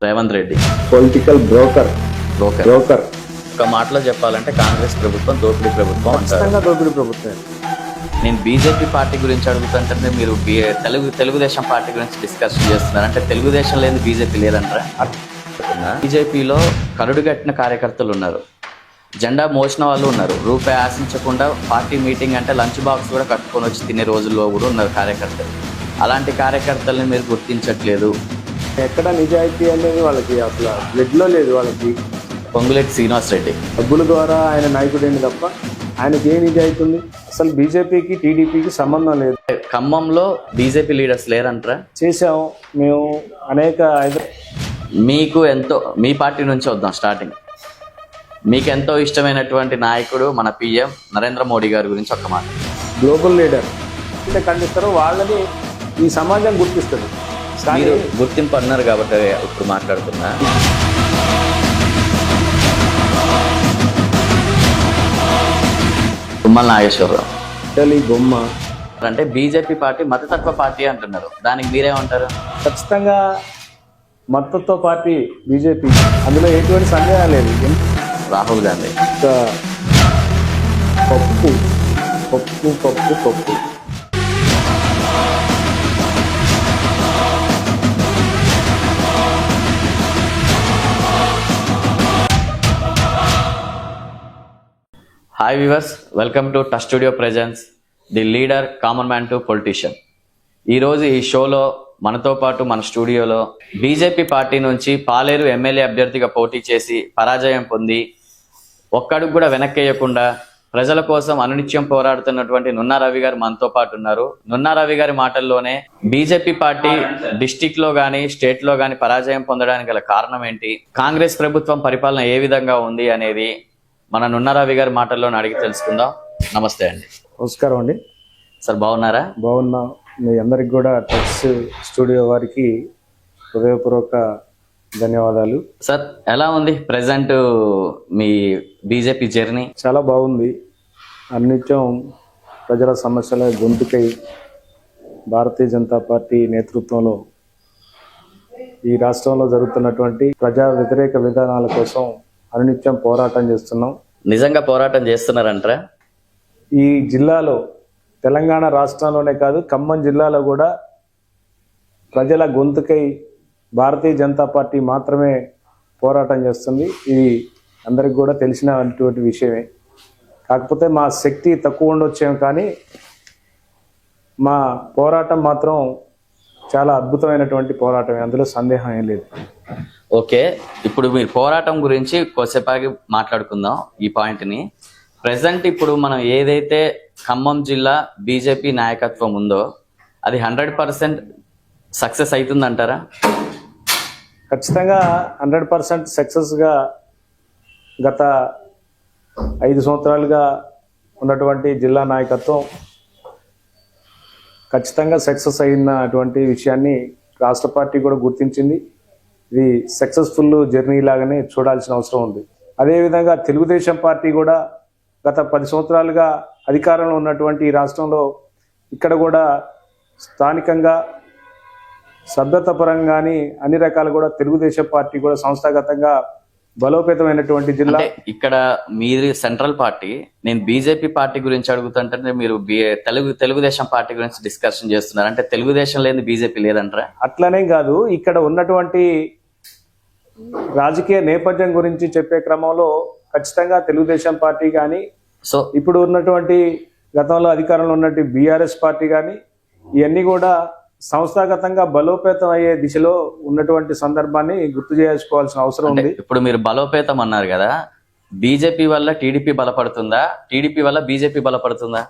Revanth Reddy political broker. ఒక మాటలో చెప్పాలంటే కాంగ్రెస్ ప్రభుత్వం దోపిడీ ప్రభుత్వం అంటారు. ఖచ్చితంగా దోపిడీ ప్రభుత్వం. నేను బీజేపీ పార్టీ గురించి అడుగుతుంటే మీరు తెలుగుదేశం పార్టీ గురించి డిస్కషన్ చేస్తున్నారు. అంటే తెలుగుదేశం లేదు, బీజేపీ లేదంటారా? బీజేపీలో కరుడుగట్టిన కార్యకర్తలు ఉన్నారు, జెండా మోసిన వాళ్ళు ఉన్నారు, రూపాయి ఆశించకుండా పార్టీ మీటింగ్ అంటే లంచ్ బాక్స్ కూడా కట్టుకొని వచ్చి తినే రోజుల్లో కూడా ఉన్నారు కార్యకర్తలు. అలాంటి కార్యకర్తల్ని మీరు గుర్తించట్లేదు. ఎక్కడ నిజాయితీ అనేది వాళ్ళకి అసలు బ్లడ్లో లేదు. వాళ్ళకి పొంగులేటి శ్రీనివాస్ రెడ్డి డబ్బుల ద్వారా ఆయన నాయకుడేంటి తప్ప ఆయనకి ఏ నిజాయితీ ఉంది? అసలు బీజేపీకి టీడీపీకి సంబంధం లేదు. ఖమ్మంలో బీజేపీ లీడర్స్ లేరంటారా? చేసాము మేము అనేక. మీకు ఎంతో, మీ పార్టీ నుంచి వద్దాం స్టార్టింగ్. మీకు ఎంతో ఇష్టమైనటువంటి నాయకుడు మన పిఎం నరేంద్ర మోడీ గారి గురించి ఒక్క మాట. గ్లోబల్ లీడర్ అంటే ఖండిస్తారో వాళ్ళని ఈ సమాజం గుర్తిస్తుంది. మీరు గుర్తింపు అన్నారు కాబట్టి ఇప్పుడు మాట్లాడుతున్నా. తుమ్మల నాగేశ్వరరావు బొమ్మ అంటే బీజేపీ పార్టీ మతతత్వ పార్టీ అంటున్నారు, దానికి మీరేమంటారు? ఖచ్చితంగా మద్దతు పార్టీ బీజేపీ, అందులో ఎటువంటి సందేహం లేదు. రాహుల్ గాంధీ పప్పు పప్పు పప్పు పప్పు. Hi viewers, welcome to touch studio presence the leader common man to politician. ఈరోజు ఈ షోలో మనతో పాటు మన స్టూడియోలో బీజేపీ పార్టీ నుంచి పాలేరు ఎమ్మెల్యే అభ్యర్థిగా పోటీ చేసి పరాజయం పొంది ఒక్కడుగు కూడా వెనక్కేయకుండా ప్రజల కోసం అనునిత్యం పోరాడుతున్నటువంటి నున్నా రవి గారు మనతో పాటు ఉన్నారు. నున్నా రవి గారి మాటల్లోనే బీజేపీ పార్టీ డిస్టిక్ లో గానీ స్టేట్ లో గానీ పరాజయం పొందడానికి గల కారణం ఏంటి, కాంగ్రెస్ ప్రభుత్వం పరిపాలన ఏ విధంగా ఉంది అనేది మన నున్నా రవి గారి మాటల్లోనే అడిగి తెలుసుకుందాం. నమస్తే అండి. నమస్కారం అండి. సార్ బాగున్నారా? బాగున్నా. మీ అందరికి కూడా టచ్ స్టూడియో వారికి హృదయపూర్వక ధన్యవాదాలు. సార్ ఎలా ఉంది ప్రెసెంట్ మీ బీజేపీ జర్నీ? చాలా బాగుంది. అన్నిత్యం ప్రజల సమస్యల గొంతుకై భారతీయ జనతా పార్టీ నేతృత్వంలో ఈ రాష్ట్రంలో జరుగుతున్నటువంటి ప్రజా వ్యతిరేక విధానాల కోసం అనునిత్యం పోరాటం చేస్తున్నాం. నిజంగా పోరాటం చేస్తున్నారంటారా? ఈ జిల్లాలో, తెలంగాణ రాష్ట్రంలోనే కాదు ఖమ్మం జిల్లాలో కూడా ప్రజల గొంతుకై భారతీయ జనతా పార్టీ మాత్రమే పోరాటం చేస్తుంది. ఇది అందరికి కూడా తెలిసినటువంటి విషయమే. కాకపోతే మా శక్తి తక్కువ ఉండొచ్చేమో కానీ మా పోరాటం మాత్రం చాలా అద్భుతమైనటువంటి పోరాటమే, అందులో సందేహం ఏం లేదు. ఓకే, ఇప్పుడు మీరు పోరాటం గురించి కొద్దిసేపాకి మాట్లాడుకుందాం ఈ పాయింట్ని. ప్రెసెంట్ ఇప్పుడు మనం ఏదైతే ఖమ్మం జిల్లా బీజేపీ నాయకత్వం ఉందో అది 100% సక్సెస్ అవుతుందంటారా? ఖచ్చితంగా 100% సక్సెస్గా గత 5 సంవత్సరాలుగా ఉన్నటువంటి జిల్లా నాయకత్వం ఖచ్చితంగా సక్సెస్ అయినటువంటి విషయాన్ని రాష్ట్ర పార్టీ కూడా గుర్తించింది. ఇది సక్సెస్ఫుల్ జర్నీ లాగానే చూడాల్సిన అవసరం ఉంది. అదేవిధంగా తెలుగుదేశం పార్టీ కూడా గత 10 సంవత్సరాలుగా అధికారంలో ఉన్నటువంటి ఈ రాష్ట్రంలో ఇక్కడ కూడా స్థానికంగా సభ్యత పరంగా అన్ని రకాలు కూడా తెలుగుదేశం పార్టీ కూడా సంస్థాగతంగా బలోపేతమైనటువంటి జిల్లా. ఇక్కడ మీరు సెంట్రల్ పార్టీ, నేను బీజేపీ పార్టీ గురించి అడుగుతుంటే మీరు తెలుగుదేశం పార్టీ గురించి డిస్కషన్ చేస్తున్నారు. అంటే తెలుగుదేశం లేదు, బీజేపీ లేదంటారా? అట్లనే కాదు, ఇక్కడ ఉన్నటువంటి రాజకీయ నేపథ్యం గురించి చెప్పే క్రమంలో ఖచ్చితంగా తెలుగుదేశం పార్టీ కానీ, సో ఇప్పుడు ఉన్నటువంటి గతంలో అధికారంలో ఉన్నటువంటి బీఆర్ఎస్ పార్టీ కానీ ఇవన్నీ కూడా సంస్థాగతంగా బలోపేతం అయ్యే దిశలో ఉన్నటువంటి సందర్భాన్ని గుర్తు చేసుకోవాల్సిన అవసరం ఉంది. ఇప్పుడు మీరు బలోపేతం అన్నారు కదా, బీజేపీ వల్ల టీడీపీ బలపడుతుందా, టీడీపీ వల్ల బీజేపీ బలపడుతుందా?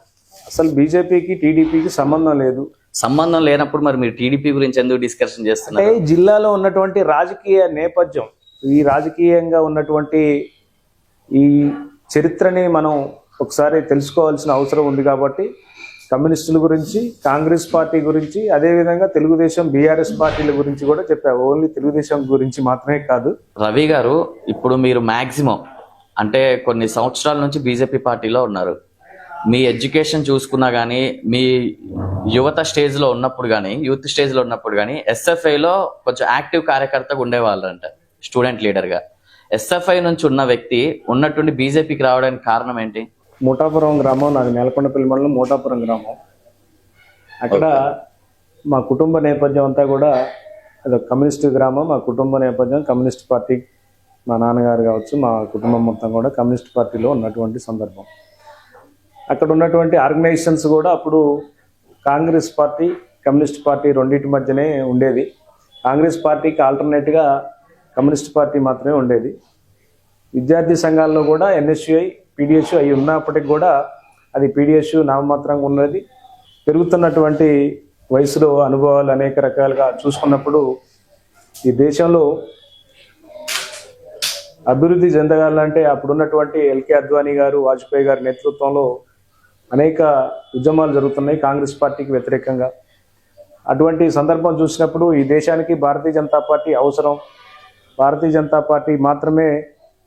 అసలు బీజేపీకి టీడీపీకి సంబంధం లేదు. సంబంధం లేనప్పుడు మరి మీరు టీడీపీ గురించి ఎందుకు డిస్కషన్ చేస్తున్నారు? జిల్లాలో ఉన్నటువంటి రాజకీయ నేపథ్యం, ఈ రాజకీయంగా ఉన్నటువంటి ఈ చరిత్రని మనం ఒకసారి తెలుసుకోవాల్సిన అవసరం ఉంది. కాబట్టి కమ్యూనిస్టుల గురించి, కాంగ్రెస్ పార్టీ గురించి, అదేవిధంగా తెలుగుదేశం బీఆర్ఎస్ పార్టీల గురించి కూడా చెప్పారు. ఓన్లీ తెలుగుదేశం గురించి మాత్రమే కాదు. రవి గారు, ఇప్పుడు మీరు మాక్సిమం అంటే కొన్ని సంవత్సరాల నుంచి బీజేపీ పార్టీలో ఉన్నారు. మీ ఎడ్యుకేషన్ చూసుకున్నా కానీ, మీ యువత స్టేజ్ లో ఉన్నప్పుడు కానీ యూత్ స్టేజ్ లో ఉన్నప్పుడు కానీ ఎస్ఎఫ్ఐలో కొంచెం యాక్టివ్ కార్యకర్తగా ఉండేవాళ్ళంట, స్టూడెంట్ లీడర్ గా. ఎస్ఎఫ్ఐ నుంచి ఉన్న వ్యక్తి ఉన్నట్టుండి బీజేపీకి రావడానికి కారణం ఏంటి? మూటాపురం గ్రామం, నాది నేలకొండపల్లి మండలం మూటాపురం గ్రామం. అక్కడ మా కుటుంబ నేపథ్యం అంతా కూడా అదొక కమ్యూనిస్ట్ గ్రామం. మా కుటుంబ నేపథ్యం కమ్యూనిస్ట్ పార్టీ, మా నాన్నగారు కావచ్చు, మా కుటుంబం మొత్తం కూడా కమ్యూనిస్ట్ పార్టీలో ఉన్నటువంటి సందర్భం. అక్కడ ఉన్నటువంటి ఆర్గనైజేషన్స్ కూడా అప్పుడు కాంగ్రెస్ పార్టీ, కమ్యూనిస్ట్ పార్టీ రెండింటి మధ్యనే ఉండేది. కాంగ్రెస్ పార్టీకి ఆల్టర్నేట్గా కమ్యూనిస్ట్ పార్టీ మాత్రమే ఉండేది. విద్యార్థి సంఘాల్లో కూడా ఎన్ఎస్యుఐ, పీడిఎస్యు అవి ఉన్నప్పటికి కూడా అది పీడిఎస్యు నామమాత్రంగా ఉన్నది. పెరుగుతున్నటువంటి వయసులో అనుభవాలు అనేక రకాలుగా చూసుకున్నప్పుడు ఈ దేశంలో అభివృద్ధి చెందగాలంటే అప్పుడున్నటువంటి ఎల్కే అద్వానీ గారు, వాజ్పేయి గారి నేతృత్వంలో అనేక ఉద్యమాలు జరుగుతున్నాయి కాంగ్రెస్ పార్టీకి వ్యతిరేకంగా. అటువంటి సందర్భం చూసినప్పుడు ఈ దేశానికి భారతీయ జనతా పార్టీ అవసరం. భారతీయ జనతా పార్టీ మాత్రమే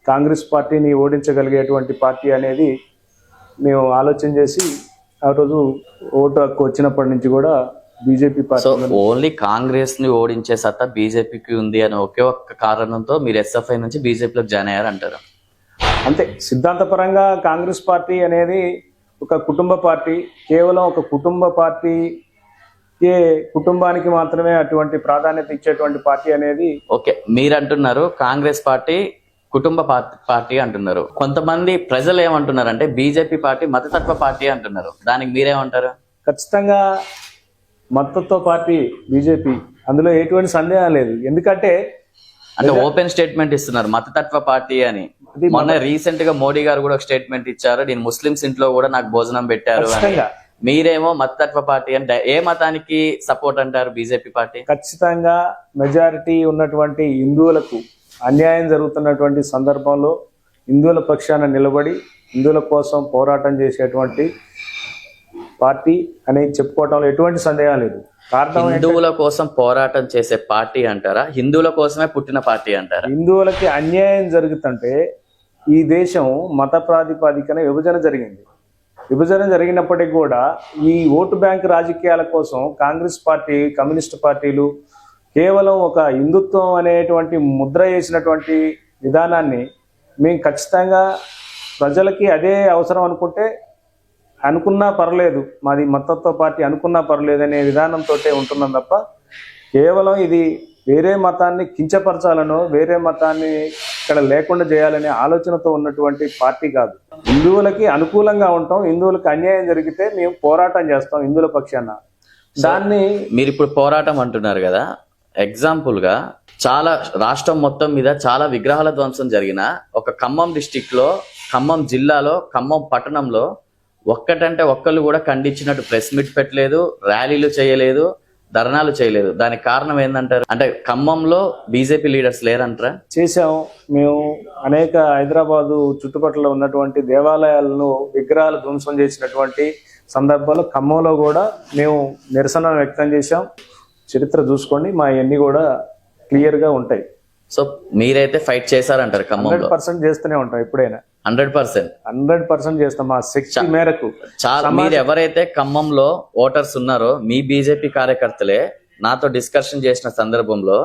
కాంగ్రెస్ పార్టీని ఓడించగలిగేటువంటి పార్టీ అనేది మేము ఆలోచన చేసి ఆ రోజు ఓటు హక్కు వచ్చినప్పటి నుంచి కూడా BJP so party only Congress ని ఓడించే సత్తా బీజేపీకి ఉంది అని ఒకే ఒక్క కారణంతో మీరు ఎస్ఎఫ్ఐ నుంచి బీజేపీలోకి జాయిన్ అయ్యారంటారు. అంతే. సిద్ధాంతపరంగా కాంగ్రెస్ పార్టీ అనేది ఒక కుటుంబ పార్టీ. కేవలం ఒక కుటుంబ పార్టీకే, కుటుంబానికి మాత్రమే అటువంటి ప్రాధాన్యత ఇచ్చేటువంటి పార్టీ అనేది. ఓకే, మీరు అంటున్నారు కాంగ్రెస్ పార్టీ కుటుంబ పార్టీ అంటున్నారు. కొంతమంది ప్రజలు ఏమంటున్నారంటే బీజేపీ పార్టీ మతతత్వ పార్టీ అంటున్నారు. దానికి మీరేమంటారు? ఖచ్చితంగా మద్దతు పార్టీ బీజేపీ, అందులో ఎటువంటి సందేహం లేదు. ఎందుకంటే అంటే ఓపెన్ స్టేట్మెంట్ ఇస్తున్నారు మతతత్వ పార్టీ అని. మొన్న రీసెంట్ గా మోడీ గారు కూడా ఒక స్టేట్మెంట్ ఇచ్చారు, నేను ముస్లిమ్స్ ఇంట్లో కూడా నాకు భోజనం పెట్టారు అని. మీరేమో మతతత్వ పార్టీ అంటే ఏ మతానికి సపోర్ట్ అంటారు బీజేపీ పార్టీ? ఖచ్చితంగా మెజారిటీ ఉన్నటువంటి హిందువులకు అన్యాయం జరుగుతున్నటువంటి సందర్భంలో హిందువుల పక్షాన నిలబడి హిందువుల కోసం పోరాటం చేసేటువంటి పార్టీ అనేది చెప్పుకోవటంలో ఎటువంటి సందేహం లేదు. కారణం హిందువుల కోసం పోరాటం చేసే పార్టీ అంటారా, హిందువుల కోసమే పుట్టిన పార్టీ అంటారా? హిందువులకి అన్యాయం జరుగుతుంటే ఈ దేశం మత ప్రాతిపదికన విభజన జరిగింది. విభజన జరిగినప్పటికీ కూడా ఈ ఓటు బ్యాంక్ రాజకీయాల కోసం కాంగ్రెస్ పార్టీ, కమ్యూనిస్ట్ పార్టీలు కేవలం ఒక హిందుత్వం అనేటువంటి ముద్ర వేసినటువంటి విధానాన్ని మేము ఖచ్చితంగా ప్రజలకి అదే అవసరం అనుకుంటే అనుకున్నా పర్లేదు, మాది మతత్వ పార్టీ అనుకున్నా పర్లేదు అనే విధానంతో ఉంటున్నాం తప్ప కేవలం ఇది వేరే మతాన్ని కించపరచాలనో వేరే మతాన్ని ఇక్కడ లేకుండా చేయాలనే ఆలోచనతో ఉన్నటువంటి పార్టీ కాదు. హిందువులకి అనుకూలంగా ఉంటాం, హిందువులకు అన్యాయం జరిగితే మేము పోరాటం చేస్తాం హిందువుల పక్షాన. దాన్ని మీరు ఇప్పుడు పోరాటం అంటున్నారు కదా, ఎగ్జాంపుల్ గా చాలా రాష్ట్రం మొత్తం మీద చాలా విగ్రహాల ధ్వంసం జరిగిన ఒక ఖమ్మం డిస్టిక్ లో, ఖమ్మం జిల్లాలో, ఖమ్మం పట్టణంలో ఒక్కటంటే ఒక్కళ్ళు కూడా ఖండించినట్టు ప్రెస్ మీట్ పెట్టలేదు, ర్యాలీలు చేయలేదు, ధర్నాలు చేయలేదు. దానికి కారణం ఏంటంటారు? అంటే ఖమ్మంలో బీజేపీ లీడర్స్ లేరంటారా? చేశాం మేము. అనేక హైదరాబాదు చుట్టుపక్కల ఉన్నటువంటి దేవాలయాలను విగ్రహాలు ధ్వంసం చేసినటువంటి సందర్భాల్లో ఖమ్మంలో కూడా మేము నిరసన వ్యక్తం చేశాం. చరిత్ర చూసుకోండి, మా అన్ని కూడా క్లియర్ గా ఉంటాయి. సో మీరైతే ఫైట్ చేశారంటారు ఖమ్మంలో? 100% చేస్తూనే ఉంటాం. ఎప్పుడైనా 100% చేస్తాం మా శక్తి మేరకు. చాలా. మీరు ఎవరైతే ఖమ్మంలో ఓటర్స్ ఉన్నారో మీ బీజేపీ కార్యకర్తలే నాతో డిస్కషన్ చేసిన సందర్భంలో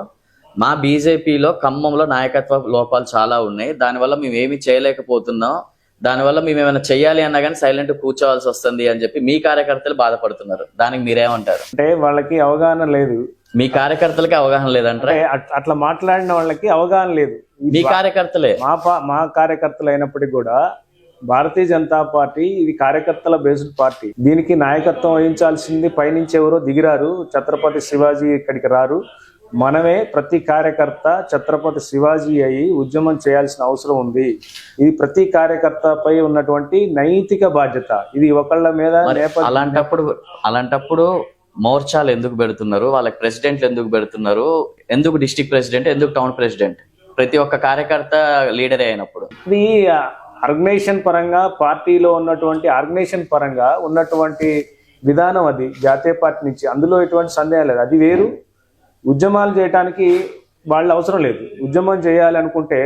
మా బీజేపీలో ఖమ్మంలో నాయకత్వ లోపాలు చాలా ఉన్నాయి, దానివల్ల మేము ఏమి చేయలేకపోతున్నాం, దానివల్ల మేము ఏమైనా చెయ్యాలి అన్నా కానీ సైలెంట్ కూర్చోవాల్సి వస్తుంది అని చెప్పి మీ కార్యకర్తలు బాధపడుతున్నారు. దానికి మీరేమంటారు? అంటే వాళ్ళకి అవగాహన లేదు. మీ కార్యకర్తలకి అవగాహన లేదంటారా? అట్లా మాట్లాడిన వాళ్ళకి అవగాహన లేదు. మీ కార్యకర్తలే మా కార్యకర్తలు అయినప్పటికీ కూడా భారతీయ జనతా పార్టీ ఇది కార్యకర్తల బేస్డ్ పార్టీ. దీనికి నాయకత్వం వహించాల్సింది పైనుంచి ఎవరో దిగిరారు. ఛత్రపతి శివాజీ ఇక్కడికి రారు. మనమే ప్రతి కార్యకర్త ఛత్రపతి శివాజీ అయి ఉద్యమం చేయాల్సిన అవసరం ఉంది. ఇది ప్రతి కార్యకర్తపై ఉన్నటువంటి నైతిక బాధ్యత. ఇది ఒకళ్ళ మీద అలాంటప్పుడు మోర్చాలు ఎందుకు పెడుతున్నారు? వాళ్ళకి ప్రెసిడెంట్లు ఎందుకు పెడుతున్నారు? ఎందుకు డిస్ట్రిక్ట్ ప్రెసిడెంట్, ఎందుకు టౌన్ ప్రెసిడెంట్? ప్రతి ఒక్క కార్యకర్త లీడరే అయినప్పుడు ఇది ఆర్గనైజేషన్ పరంగా, పార్టీలో ఉన్నటువంటి ఆర్గనైజేషన్ పరంగా ఉన్నటువంటి విధానం అది జాతీయ పార్టీ నుంచి. అందులో ఎటువంటి సందేహం లేదు. అది వేరు. ఉద్యమాలు చేయడానికి వాళ్ళు అవసరం లేదు. ఉద్యమం చేయాలి అనుకుంటే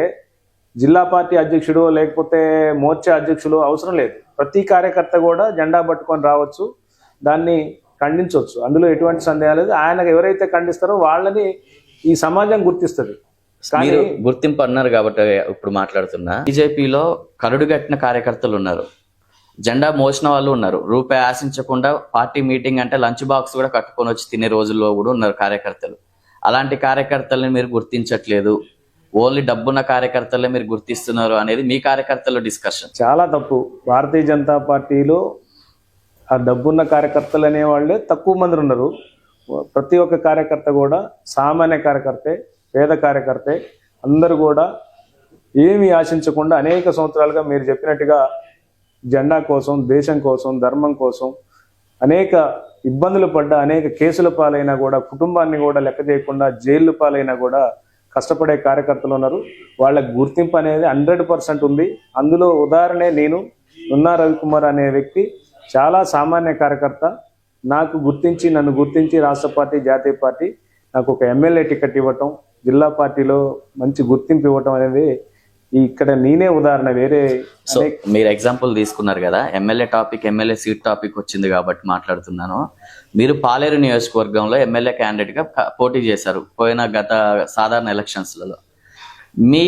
జిల్లా పార్టీ అధ్యక్షుడు లేకపోతే మోర్చా అధ్యక్షులు అవసరం లేదు. ప్రతి కార్యకర్త కూడా జెండా పట్టుకొని రావచ్చు. దాన్ని ఖండించవచ్చు, అందులో ఎటువంటి సందేహం లేదు. ఆయన ఎవరైతే ఖండిస్తారో వాళ్ళని ఈ సమాజం గుర్తిస్తుంది. మీరు గుర్తింపు అన్నారు కాబట్టి ఇప్పుడు మాట్లాడుతున్నా, బీజేపీలో కరుడుగట్టిన కార్యకర్తలు ఉన్నారు, జెండా మోసిన వాళ్ళు ఉన్నారు, రూపాయి ఆశించకుండా పార్టీ మీటింగ్ అంటే లంచ్ బాక్స్ కూడా కట్టుకొని వచ్చి తినే రోజుల్లో కూడా ఉన్నారు కార్యకర్తలు. అలాంటి కార్యకర్తల్ని మీరు గుర్తించట్లేదు, ఓన్లీ డబ్బున్న కార్యకర్తలే మీరు గుర్తిస్తున్నారు అనేది మీ కార్యకర్తల డిస్కషన్. చాలా తప్పు. భారతీయ జనతా పార్టీలో ఆ డబ్బున్న కార్యకర్తలు అనేవాళ్ళే తక్కువ మంది ఉన్నారు. ప్రతి ఒక్క కార్యకర్త కూడా సామాన్య కార్యకర్తే, పేద కార్యకర్తే. అందరూ కూడా ఏమీ ఆశించకుండా అనేక సంవత్సరాలుగా మీరు చెప్పినట్టుగా జెండా కోసం, దేశం కోసం, ధర్మం కోసం అనేక ఇబ్బందులు పడ్డ, అనేక కేసుల పాలైనా కూడా, కుటుంబాన్ని కూడా లెక్క చేయకుండా జైలు పాలైనా కూడా కష్టపడే కార్యకర్తలు ఉన్నారు. వాళ్ళకి గుర్తింపు అనేది 100% ఉంది. అందులో ఉదాహరణే నేను. నున్నా రవికుమార్ అనే వ్యక్తి చాలా సామాన్య కార్యకర్త. నన్ను గుర్తించి రాష్ట్ర పార్టీ, జాతీయ పార్టీ నాకు ఒక ఎమ్మెల్యే టికెట్ ఇవ్వటం, జిల్లా పార్టీలో మంచి గుర్తింపు ఇవ్వటం అనేది ఇక్కడ నేనే ఉదాహరణ. వేరే సో మీరు ఎగ్జాంపుల్ తీసుకున్నారు కదా, ఎమ్మెల్యే సీట్ టాపిక్ వచ్చింది కాబట్టి మాట్లాడుతున్నాను. మీరు పాలేరు నియోజకవర్గంలో ఎమ్మెల్యే క్యాండిడేట్ గా పోటీ చేశారు పోయిన గత సాధారణ ఎలక్షన్స్లలో. మీ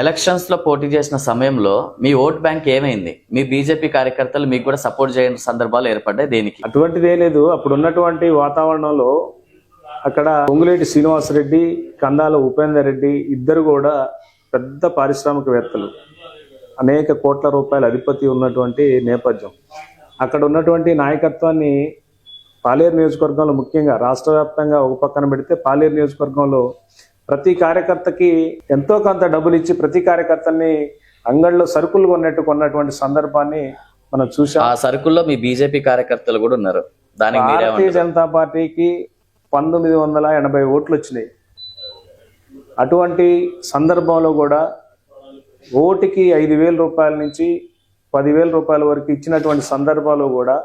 ఎలక్షన్స్ లో పోటీ చేసిన సమయంలో మీ ఓట్ బ్యాంక్ ఏమైంది? మీ బీజేపీ కార్యకర్తలు మీకు కూడా సపోర్ట్ చేయని సందర్భాలు ఏర్పడ్డాయి. దేనికి? అటువంటిదే లేదు. అప్పుడు ఉన్నటువంటి వాతావరణంలో అక్కడ పొంగులేటి శ్రీనివాసరెడ్డి, కందాల ఉపేందర్ రెడ్డి ఇద్దరు కూడా పెద్ద పారిశ్రామికవేత్తలు, అనేక కోట్ల రూపాయల అధిపతి ఉన్నటువంటి నేపథ్యం. అక్కడ ఉన్నటువంటి నాయకత్వాన్ని పాలేరు నియోజకవర్గంలో, ముఖ్యంగా రాష్ట్ర వ్యాప్తంగా ఒక పక్కన పెడితే, పాలేరు నియోజకవర్గంలో ప్రతి కార్యకర్తకి ఎంతో కొంత డబ్బులు ఇచ్చి ప్రతి కార్యకర్తని అంగడిలో సరుకులు కొన్నటువంటి సందర్భాన్ని మనం చూసాం. ఆ సరుకుల్లో మీ బీజేపీ కార్యకర్తలు కూడా ఉన్నారు. దానికి భారతీయ జనతా పార్టీకి 1980 ఓట్లు వచ్చినాయి. అటువంటి సందర్భంలో కూడా ఓటుకి 5,000 రూపాయల నుంచి 10,000 రూపాయల వరకు ఇచ్చినటువంటి సందర్భాల్లో కూడా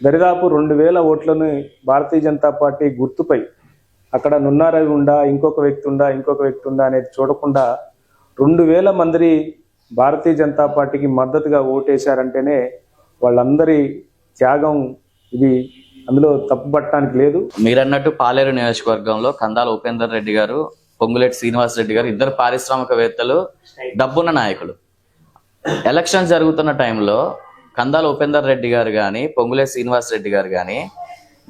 దరిదాపు 2,000 ఓట్లను భారతీయ జనతా పార్టీ గుర్తుపై, అక్కడ నున్నారవి ఉండా, ఇంకొక వ్యక్తి ఉండా అనేది చూడకుండా 2,000 మంది భారతీయ జనతా పార్టీకి మద్దతుగా ఓటేశారంటేనే వాళ్ళందరి త్యాగం. ఇది అందులో తప్పుపట్టడానికి లేదు. మీరన్నట్టు పాలేరు నియోజకవర్గంలో కందాల ఉపేందర్ రెడ్డి గారు, పొంగులేటి శ్రీనివాస్ రెడ్డి గారు ఇద్దరు పారిశ్రామికవేత్తలు, డబ్బున్న నాయకులు. ఎలక్షన్ జరుగుతున్న టైంలో కందాల ఉపేందర్ రెడ్డి గారు కానీ, పొంగులేటి శ్రీనివాస్ రెడ్డి గారు కానీ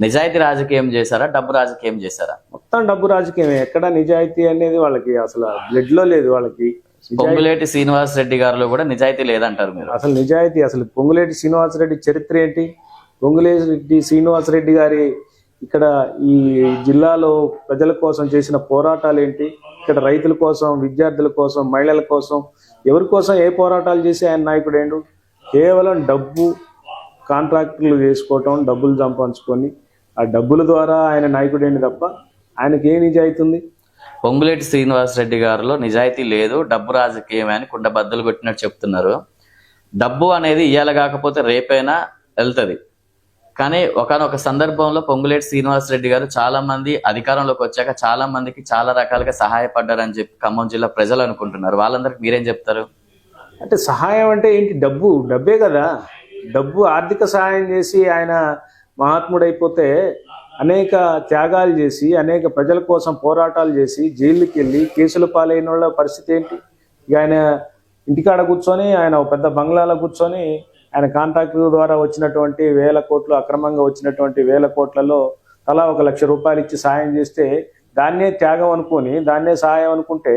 నిజాయితీ రాజకీయం చేశారా, డబ్బు రాజకీయం చేశారా? మొత్తం డబ్బు రాజకీయమే. ఎక్కడ నిజాయితీ అనేది వాళ్ళకి అసలు బ్లడ్ లో లేదు. వాళ్ళకి పొంగులేటి శ్రీనివాస్ రెడ్డి గారిలో కూడా నిజాయితీ లేదంటారు మీరు. అసలు పొంగులేటి శ్రీనివాస్ రెడ్డి చరిత్ర ఏంటి? పొంగులేటి శ్రీనివాస్ రెడ్డి గారి ఇక్కడ ఈ జిల్లాలో ప్రజల కోసం చేసిన పోరాటాలు ఏంటి? ఇక్కడ రైతుల కోసం, విద్యార్థుల కోసం, మహిళల కోసం, ఎవరి కోసం ఏ పోరాటాలు చేసి ఆయన నాయకుడు ఏండు? కేవలం డబ్బు, కాంట్రాక్టులు చేసుకోవటం, డబ్బులు సంపాదించుకొని ఆ డబ్బుల ద్వారా ఆయన నాయకుడు ఏంటి తప్ప ఆయనకి ఏ నిజాయితీ ఉంది? పొంగులేటి శ్రీనివాస్ రెడ్డి గారిలో నిజాయితీ లేదు, డబ్బు రాజకీయం అని కుండ బద్దలు కొట్టినట్టు చెప్తున్నారు. డబ్బు అనేది ఇయ్యాల కాకపోతే రేపైనా వెళ్తుంది. కానీ ఒకనొక సందర్భంలో పొంగులేటి శ్రీనివాస్ రెడ్డి గారు చాలా మంది అధికారంలోకి వచ్చాక చాలా మందికి చాలా రకాలుగా సహాయపడ్డారని చెప్పి ఖమ్మం జిల్లా ప్రజలు అనుకుంటున్నారు. వాళ్ళందరికి మీరేం చెప్తారు? అంటే సహాయం అంటే ఏంటి? డబ్బే కదా. డబ్బు ఆర్థిక సహాయం చేసి ఆయన మహాత్ముడైపోతే అనేక త్యాగాలు చేసి, అనేక ప్రజల కోసం పోరాటాలు చేసి, జైలుకి వెళ్ళి కేసుల పాలైన వాళ్ళ పరిస్థితి ఏంటి? ఇక ఆయన ఇంటికాడ కూర్చొని, ఆయన పెద్ద బంగ్లాలో కూర్చొని, ఆయన కాంట్రాక్టు ద్వారా వచ్చినటువంటి 1,000 కోట్లు, అక్రమంగా వచ్చినటువంటి 1,000 కోట్లలో తలా 1,00,000 రూపాయలు ఇచ్చి సాయం చేస్తే దాన్నే త్యాగం అనుకొని, దాన్నే సహాయం అనుకుంటే,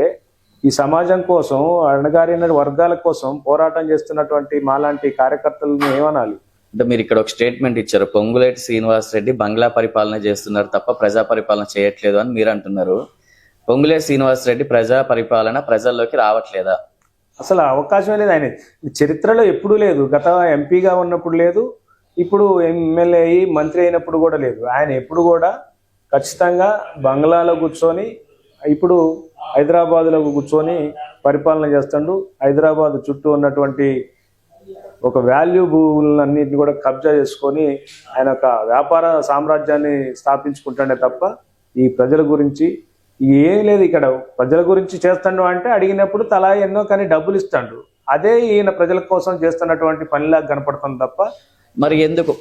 ఈ సమాజం కోసం, అణగారిన వర్గాల కోసం పోరాటం చేస్తున్నటువంటి మాలాంటి కార్యకర్తలను ఏమనాలి? అంటే మీరు ఇక్కడ ఒక స్టేట్మెంట్ ఇచ్చారు, పొంగులేటి శ్రీనివాస్ రెడ్డి బంగ్లా పరిపాలన చేస్తున్నారు తప్ప ప్రజా పరిపాలన చేయట్లేదు అని మీరు అంటున్నారు. పొంగులేటి శ్రీనివాస్ రెడ్డి ప్రజా పరిపాలన ప్రజల్లోకి రావట్లేదా? అసలు అవకాశమే లేదు. ఆయన చరిత్రలో ఎప్పుడూ లేదు. గత ఎంపీగా ఉన్నప్పుడు లేదు, ఇప్పుడు ఎమ్మెల్యే అయ్యి మంత్రి అయినప్పుడు కూడా లేదు. ఆయన ఎప్పుడు కూడా ఖచ్చితంగా బంగ్లాలో కూర్చొని, ఇప్పుడు హైదరాబాద్లో కూర్చొని పరిపాలన చేస్తాడు. హైదరాబాద్ చుట్టూ ఉన్నటువంటి ఒక వాల్యూబుల్నన్నింటినీ కూడా కబ్జా చేసుకొని ఆయన ఒక వ్యాపార సామ్రాజ్యాన్ని స్థాపించుకుంటాడే తప్ప ఈ ప్రజల గురించి ఏం లేదు. ఇక్కడ ప్రజల గురించి చేస్తాడు అంటే అడిగినప్పుడు తలా ఎన్నో కానీ డబ్బులు ఇస్తాడు. అదే ఈయన ప్రజల కోసం చేస్తున్నటువంటి పనిలాగా కనపడుతుంది తప్ప మరి ఎందుకు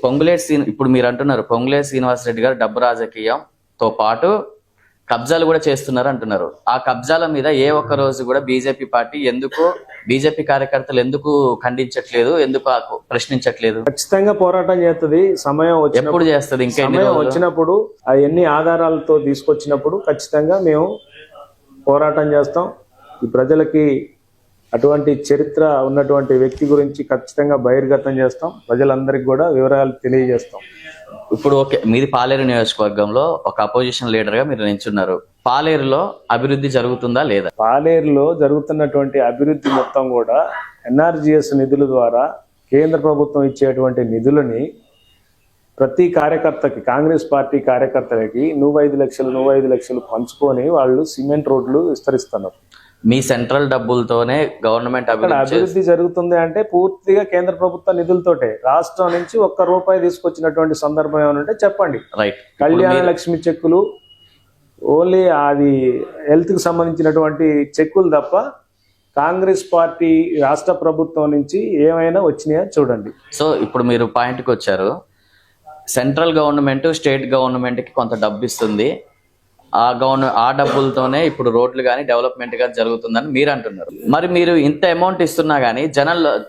ఇప్పుడు మీరు అంటున్నారు పొంగులేటి శ్రీనివాసరెడ్డి గారు డబ్బు రాజకీయంతో పాటు కబ్జాలు కూడా చేస్తున్నారు అంటున్నారు. ఆ కబ్జాల మీద ఏ ఒక్క రోజు కూడా బీజేపీ పార్టీ బీజేపీ కార్యకర్తలు ఎందుకు ఖండించట్లేదు, ఎందుకు ప్రశ్నించట్లేదు? ఖచ్చితంగా పోరాటం చేస్తుంది. సమయం ఎప్పుడు చేస్తుంది? ఇంకా సమయం వచ్చినప్పుడు ఎన్ని ఆధారాలతో తీసుకొచ్చినప్పుడు ఖచ్చితంగా మేము పోరాటం చేస్తాం. ఈ ప్రజలకి అటువంటి చరిత్ర ఉన్నటువంటి వ్యక్తి గురించి ఖచ్చితంగా బహిర్గతం చేస్తాం. ప్రజలందరికీ కూడా వివరాలు తెలియజేస్తాం. ఇప్పుడు ఓకే, మీది పాలేరు నియోజకవర్గంలో ఒక అపోజిషన్ లీడర్ గా మీరు నిల్చున్నారు. పాలేరులో అభివృద్ధి జరుగుతుందా లేదా? పాలేరులో జరుగుతున్నటువంటి అభివృద్ధి మొత్తం కూడా ఎన్ఆర్జీఎస్ నిధుల ద్వారా కేంద్ర ప్రభుత్వం ఇచ్చేటువంటి నిధులని ప్రతి కార్యకర్తకి, కాంగ్రెస్ పార్టీ కార్యకర్తలకి 5 లక్షలు పంచుకొని వాళ్ళు సిమెంట్ రోడ్లు విస్తరిస్తున్నారు. మీ సెంట్రల్ డబ్బులతోనే గవర్నమెంట్ అభివృద్ధి జరుగుతుంది అంటే పూర్తిగా కేంద్ర ప్రభుత్వ నిధులతోటే. రాష్ట్రం నుంచి ₹1 తీసుకొచ్చినటువంటి సందర్భం ఏమంటే చెప్పండి. రైట్. కళ్యాణ లక్ష్మి చెక్కులు ఓన్లీ అది హెల్త్ కి సంబంధించినటువంటి చెక్కులు తప్ప కాంగ్రెస్ పార్టీ రాష్ట్ర ప్రభుత్వం నుంచి ఏమైనా వచ్చినాయా చూడండి. సో ఇప్పుడు మీరు పాయింట్కి వచ్చారు. సెంట్రల్ గవర్నమెంట్ స్టేట్ గవర్నమెంట్ కి కొంత డబ్బు ఇస్తుంది. ఆ డబ్బులతోనే ఇప్పుడు రోడ్లు కానీ డెవలప్మెంట్ కానీ జరుగుతుందని మీరు అంటున్నారు. మరి మీరు ఇంత అమౌంట్ ఇస్తున్నా గానీ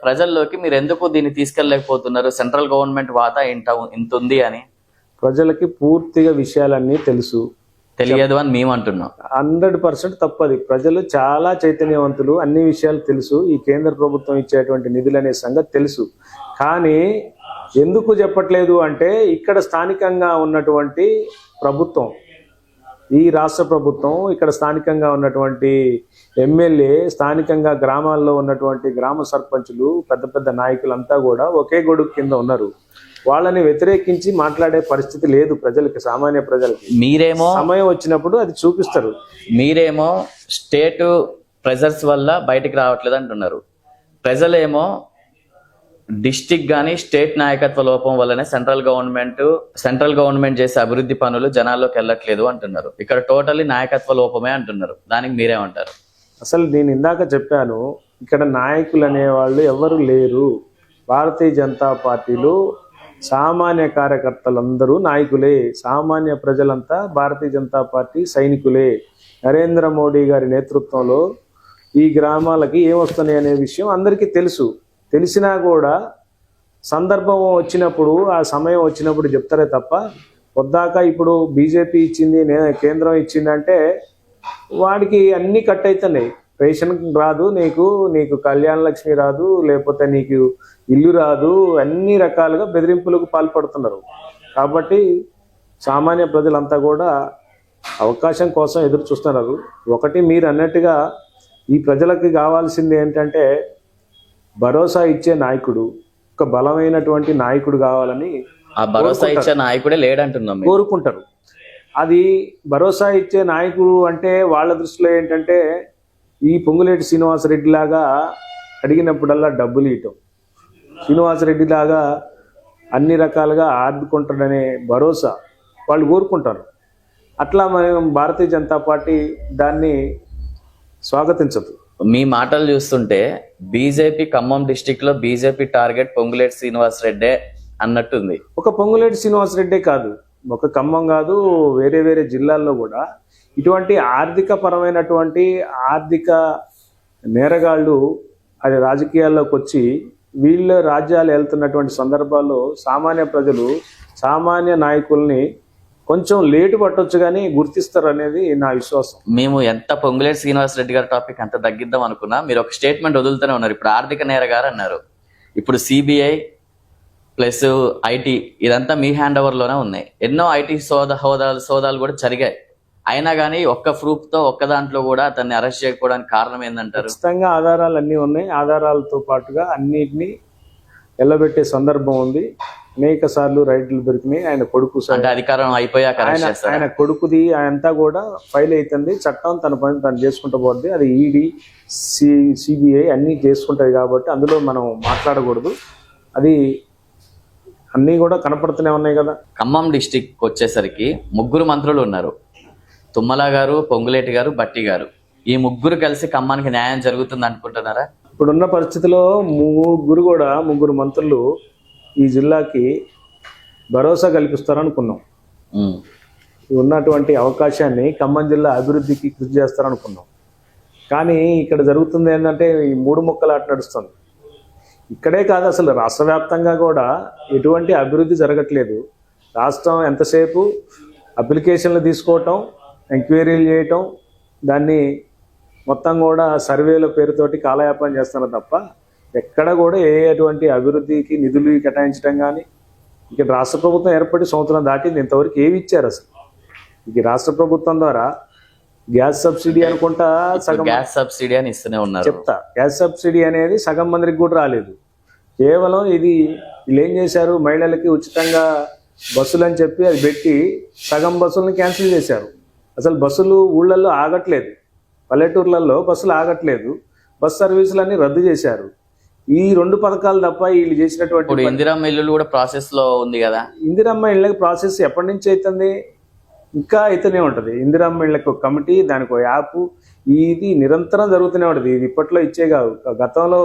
ప్రజల్లోకి మీరు ఎందుకు దీన్ని తీసుకెళ్ళలేకపోతున్నారు? సెంట్రల్ గవర్నమెంట్ వాటా ఇంత ఉంది అని ప్రజలకి పూర్తిగా విషయాలన్నీ తెలియదు అని మేము అంటున్నాం. 100% తప్పది. ప్రజలు చాలా చైతన్యవంతులు, అన్ని విషయాలు తెలుసు. ఈ కేంద్ర ప్రభుత్వం ఇచ్చేటువంటి నిధులు అనే సంగతి తెలుసు. కానీ ఎందుకు చెప్పట్లేదు అంటే ఇక్కడ స్థానికంగా ఉన్నటువంటి ప్రభుత్వం, ఈ రాష్ట్ర ప్రభుత్వం, ఇక్కడ స్థానికంగా ఉన్నటువంటి ఎమ్మెల్యే, స్థానికంగా గ్రామాల్లో ఉన్నటువంటి గ్రామ సర్పంచులు, పెద్ద పెద్ద నాయకులంతా కూడా ఒకే గొడుగు కింద ఉన్నారు. వాళ్ళని వ్యతిరేకించి మాట్లాడే పరిస్థితి లేదు ప్రజలకి, సామాన్య ప్రజలకి. మీరేమో సమయం వచ్చినప్పుడు అది చూపిస్తారు. మీరేమో స్టేట్ ప్రెజర్స్ వల్ల బయటికి రావట్లేదు అంటున్నారు. ప్రజలేమో డిస్టిక్ గానీ స్టేట్ నాయకత్వ లోపం వల్లనే సెంట్రల్ గవర్నమెంట్ చేసే అభివృద్ధి పనులు జనాల్లోకి వెళ్ళట్లేదు అంటున్నారు. ఇక్కడ టోటల్లీ నాయకత్వ లోపమే అంటున్నారు. దానికి మీరేమంటారు? అసలు నేను ఇందాక చెప్పాను, ఇక్కడ నాయకులు అనేవాళ్ళు ఎవరు లేరు. భారతీయ జనతా పార్టీలో సామాన్య కార్యకర్తలందరూ నాయకులే. సామాన్య ప్రజలంతా భారతీయ జనతా పార్టీ సైనికులే. నరేంద్ర మోడీ గారి నేతృత్వంలో ఈ గ్రామాలకి ఏమొస్తున్నాయి అనే విషయం అందరికీ తెలుసు. తెలిసినా కూడా సందర్భం వచ్చినప్పుడు, ఆ సమయం వచ్చినప్పుడు చెప్తారే తప్ప పొద్దాక ఇప్పుడు బీజేపీ ఇచ్చింది, కేంద్రం ఇచ్చిందంటే వాడికి అన్నీ కట్ అవుతున్నాయి. రేషన్ రాదు, నీకు కళ్యాణ లక్ష్మి రాదు, లేకపోతే నీకు ఇల్లు రాదు, అన్ని రకాలుగా బెదిరింపులకు పాల్పడుతున్నారు. కాబట్టి సామాన్య ప్రజలంతా కూడా అవకాశం కోసం ఎదురు చూస్తున్నారు. ఒకటి మీరు అన్నట్టుగా ఈ ప్రజలకు కావాల్సింది ఏంటంటే భరోసా ఇచ్చే నాయకుడు, ఒక బలమైనటువంటి నాయకుడు కావాలని ఆ భరోసా ఇచ్చే నాయకుడే లేడంటున్నాం కోరుకుంటారు. అది భరోసా ఇచ్చే నాయకుడు అంటే వాళ్ళ దృష్టిలో ఏంటంటే ఈ పొంగులేటి శ్రీనివాసరెడ్డి లాగా అడిగినప్పుడల్లా డబ్బులు ఇవ్వటం, శ్రీనివాసరెడ్డి లాగా అన్ని రకాలుగా ఆదుకుంటాడనే భరోసా వాళ్ళు కోరుకుంటారు. అట్లా మనం భారతీయ జనతా పార్టీ దాన్ని స్వాగతించదు. మీ మాటలు చూస్తుంటే బీజేపీ ఖమ్మం డిస్టిక్ లో బీజేపీ టార్గెట్ పొంగులేటి శ్రీనివాసరెడ్డే అన్నట్టుంది. ఒక పొంగులేటి శ్రీనివాసరెడ్డే కాదు, ఒక ఖమ్మం కాదు, వేరే వేరే జిల్లాల్లో కూడా ఇటువంటి ఆర్థిక పరమైనటువంటి ఆర్థిక నేరగాళ్ళు అది రాజకీయాల్లోకి వచ్చి వీళ్ళ రాజ్యాలు వెళ్తున్నటువంటి సందర్భాల్లో సామాన్య ప్రజలు సామాన్య నాయకుల్ని కొంచెం లేటు పట్టొచ్చు కానీ గుర్తిస్తారు అనేది నా విశ్వాసం. మేము ఎంత పొంగులేటి శ్రీనివాసరెడ్డి గారి టాపిక్ అంత తగ్గిద్దాం అనుకున్నా మీరు ఒక స్టేట్మెంట్ వదులుతూనే ఉన్నారు. ఇప్పుడు ఆర్థిక నేరగారు అన్నారు, ఇప్పుడు సిబిఐ ప్లస్ ఐటీ ఇదంతా మీ హ్యాండ్ ఓవర్ లోనే ఉన్నాయి. ఎన్నో ఐటీ సోదాలు కూడా జరిగాయి. అయినా కానీ ఒక్క ప్రూఫ్ తో ఒక్క దాంట్లో కూడా అతన్ని అరెస్ట్ చేయకపోవడానికి కారణం ఏంటంటారు? ఖచ్చితంగా ఆధారాలు అన్నీ ఉన్నాయి. ఆధారాలతో పాటుగా అన్నిటినీ ఎల్లబెట్టే సందర్భం ఉంది. అనేక సార్లు రైడ్లు దొరికినాయి. ఆయన కొడుకు అధికారం అయిపోయాక ఆయన కొడుకుది అంతా కూడా ఫైల్ అవుతుంది. చట్టం తన పని తను చేసుకుంటూ పోతుంది. అది ఈడీ సిబిఐ అన్నీ చేసుకుంటాయి కాబట్టి అందులో మనం మాట్లాడకూడదు. అది అన్నీ కూడా కనపడుతూనే ఉన్నాయి కదా. ఖమ్మం డిస్టిక్ వచ్చేసరికి 3 మంత్రులు ఉన్నారు, తుమ్మల గారు, పొంగులేటి గారు, బట్టి గారు. ఈ 3 కలిసి ఖమ్మానికి న్యాయం జరుగుతుంది అనుకుంటున్నారా? ఇప్పుడున్న పరిస్థితిలో 3 మంత్రులు ఈ జిల్లాకి భరోసా కల్పిస్తారనుకున్నాం. ఉమ్. ఉన్నటువంటి అవకాశాన్ని ఖమ్మం జిల్లా అభివృద్ధికి కృషి చేస్తారనుకున్నాం. కానీ ఇక్కడ జరుగుతుంది ఏంటంటే ఈ మూడు ముక్కలాట నడుస్తుంది. ఇక్కడే కాదు, అసలు రాష్ట్ర వ్యాప్తంగా కూడా ఎటువంటి అభివృద్ధి జరగట్లేదు. రాష్ట్రం ఎంతసేపు అప్లికేషన్లు తీసుకోవటం, ఎంక్వైరీలు చేయటం, దాన్ని మొత్తం కూడా సర్వేల పేరుతోటి కాలయాపన చేస్తున్నారు తప్ప ఎక్కడ కూడా ఎటువంటి అభివృద్ధికి నిధులు కేటాయించడం కానీ, ఇక్కడ రాష్ట్ర ప్రభుత్వం ఏర్పడి సంవత్సరం దాటింది, ఇంతవరకు ఏమి ఇచ్చారు అసలు? ఇది రాష్ట్ర ప్రభుత్వం ద్వారా గ్యాస్ సబ్సిడీ అనుకుంటా సగం గ్యాస్ సబ్సిడీ అని ఇస్తూనే ఉన్నారు. చెప్తా, గ్యాస్ సబ్సిడీ అనేది సగం మందికి కూడా రాలేదు. కేవలం ఇది వీళ్ళు ఏం చేశారు, మహిళలకి ఉచితంగా బస్సులు అని చెప్పి అది పెట్టి సగం బస్సులను క్యాన్సిల్ చేశారు. అసలు బస్సులు ఊళ్ళల్లో ఆగట్లేదు, పల్లెటూర్లలో బస్సులు ఆగట్లేదు, బస్ సర్వీసులన్నీ రద్దు చేశారు. ఈ రెండు పథకాలు తప్ప వీళ్ళు చేసినటువంటి ఇప్పుడు ఇందిరమ్మ ఇల్లు కూడా ప్రాసెస్ లో ఉంది కదా. ఇందిరమ్మ ఇళ్ళకి ప్రాసెస్ ఎప్పటి నుంచి అవుతుంది? ఇంకా అయితేనే ఉంటుంది. ఇందిరమ్మ ఇళ్ళకి ఒక కమిటీ, దానికి ఒక యాప్, ఇది నిరంతరం జరుగుతూనే ఉంటుంది. ఇది ఇప్పట్లో ఇచ్చే కాదు. గతంలో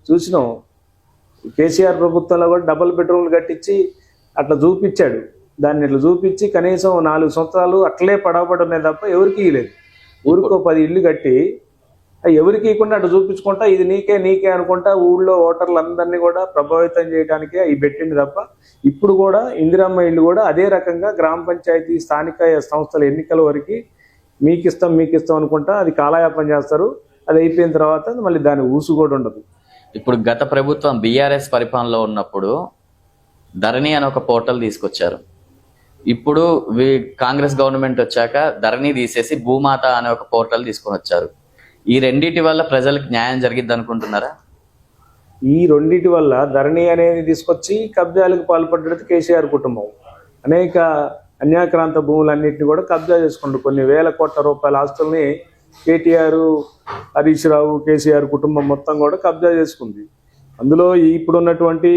చూసినాం, కేసీఆర్ ప్రభుత్వంలో కూడా డబుల్ బెడ్రూమ్లు కట్టించి అట్లా చూపించాడు. దాన్ని ఇట్లా చూపించి కనీసం 4 సంవత్సరాలు అట్లే పడవబడి ఉన్నాయి తప్ప ఎవరికి ఇవ్వలేదు. ఊరికో 10 ఇళ్ళు కట్టి ఎవరికి ఇవ్వకుండా అట్లా చూపించుకుంటా ఇది నీకే నీకే అనుకుంటా ఊళ్ళో ఓటర్లందరినీ కూడా ప్రభావితం చేయడానికే అవి పెట్టింది తప్ప ఇప్పుడు కూడా ఇందిరమ్మ ఇల్లు కూడా అదే రకంగా గ్రామ పంచాయతీ స్థానిక సంస్థల ఎన్నికల వరకు మీకు ఇస్తాం అనుకుంటా అది కాలయాపన చేస్తారు. అది అయిపోయిన తర్వాత మళ్ళీ దాని ఊసు కూడా ఉండదు. ఇప్పుడు గత ప్రభుత్వం బీఆర్ఎస్ పరిపాలనలో ఉన్నప్పుడు ధరణి అని ఒక పోర్టల్ తీసుకొచ్చారు. ఇప్పుడు కాంగ్రెస్ గవర్నమెంట్ వచ్చాక ధరణి తీసేసి భూమాత అనే ఒక పోర్టల్ తీసుకొని వచ్చారు. ఈ రెండింటి వల్ల ప్రజలకు న్యాయం జరిగిద్ది అనుకుంటున్నారా? ఈ రెండింటి వల్ల ధరణి అనేది తీసుకొచ్చి కబ్జాలకు పాల్పడ్డది కేసీఆర్ కుటుంబం. అనేక అన్యాక్రాంత భూములన్నింటినీ కూడా కబ్జా చేసుకుంటారు. కొన్ని వేల కోట్ల రూపాయల ఆస్తుల్ని కేటీఆర్, హరీష్ రావు, కేసీఆర్ కుటుంబం మొత్తం కూడా కబ్జా చేసుకుంది. అందులో ఇప్పుడున్నటువంటి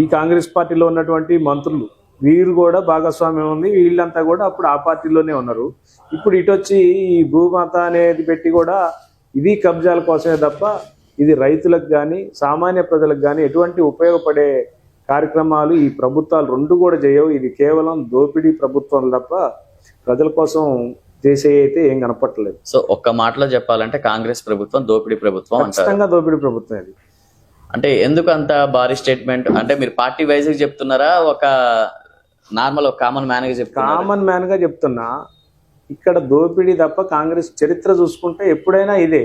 ఈ కాంగ్రెస్ పార్టీలో ఉన్నటువంటి మంత్రులు వీరు కూడా భాగస్వామ్యం ఉంది. వీళ్ళంతా కూడా అప్పుడు ఆ పార్టీలోనే ఉన్నారు. ఇప్పుడు ఇటు వచ్చి ఈ భూమాత అనేది పెట్టి కూడా ఇది కబ్జాల కోసమే తప్ప ఇది రైతులకు కానీ సామాన్య ప్రజలకు కానీ ఎటువంటి ఉపయోగపడే కార్యక్రమాలు ఈ ప్రభుత్వాలు రెండు కూడా చేయవు. ఇది కేవలం దోపిడీ ప్రభుత్వం తప్ప ప్రజల కోసం చేసే అయితే ఏం కనపట్టలేదు. సో ఒక్క మాటలో చెప్పాలంటే కాంగ్రెస్ ప్రభుత్వం దోపిడీ ప్రభుత్వం అంటారు. ఖచ్చితంగా దోపిడీ ప్రభుత్వం ఇది. అంటే ఎందుకు అంత భారీ స్టేట్మెంట్? అంటే మీరు పార్టీ వైజ్ చెప్తున్నారా, ఒక నార్మల్ ఒక కామన్ మ్యాన్ గా చెప్తున్నారా? కామన్ మ్యాన్ గా చెప్తున్నా. ఇక్కడ దోపిడీ తప్ప కాంగ్రెస్ చరిత్ర చూసుకుంటే ఎప్పుడైనా ఇదే.